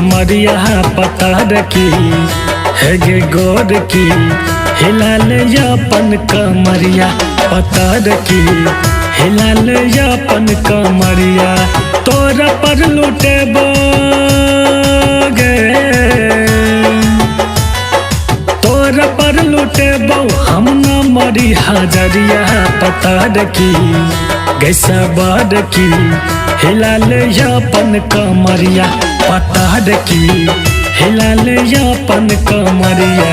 कमरिया पता रखी है गे गोर की हिला ले अपन कमरिया पता रखी हिला ले अपन कमरिया तोरा पर लुटे गे तोरा पर लुटे हम न मरी हजरिया पता रखी गैसा बार की हिला ले अपन कमरिया पता रखी हिला ले अपन कमरिया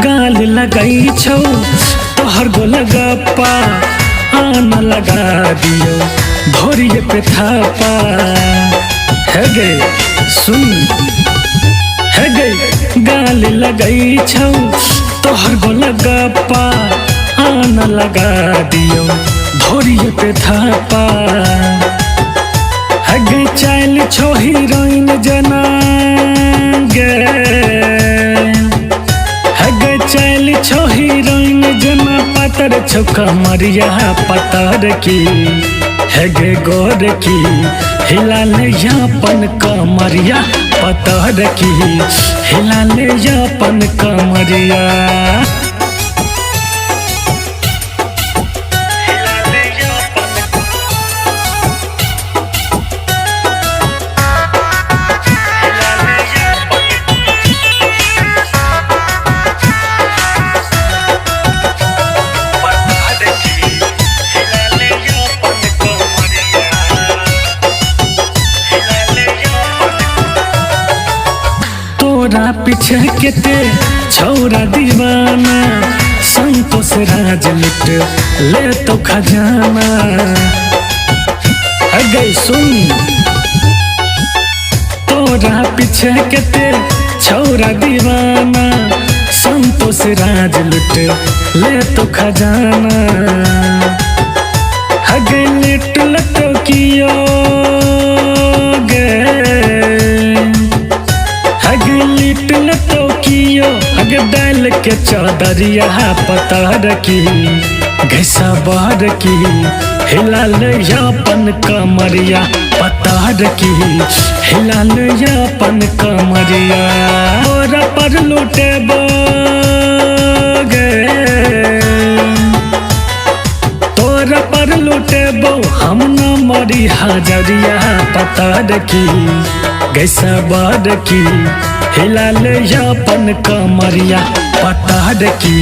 गाल लगाई छौ तोहर गो लगप्पा आना लगा दियो भोरिए पे थापा है गे सुन है गे गाल लगाई छौ तोहर गो लगप्पा आना लगा दियो भोरिए पे थापा है गे चाल छो हीरोइन जना गे चल छो हीरोइन जना पतर छो कमरिया पता रखी है गे गोर की हिला ले अपन कमरिया पता रखी हिला ले अपन कमरिया तोरा पीछे केते छौरा दीवाना संतोष राज लुट ले तो खजाना है गई सुन तोरा पीछे केते छौरा दीवाना संतोष राज लुट ले तो खजाना है गई लिट लटो कियो डाल के चौदरिया पता रखी घैसा बार की हिला ले अपन कमरिया पता रखी हिला ले अपन कमरिया तोरा पर लुटे गे तोरा पर लुटे हम न मरी हजरिया पता रखी गैसा बार की हिला ले अपन कमरिया पता रखी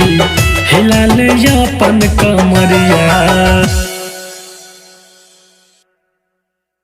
हिला ले अपन कमरिया।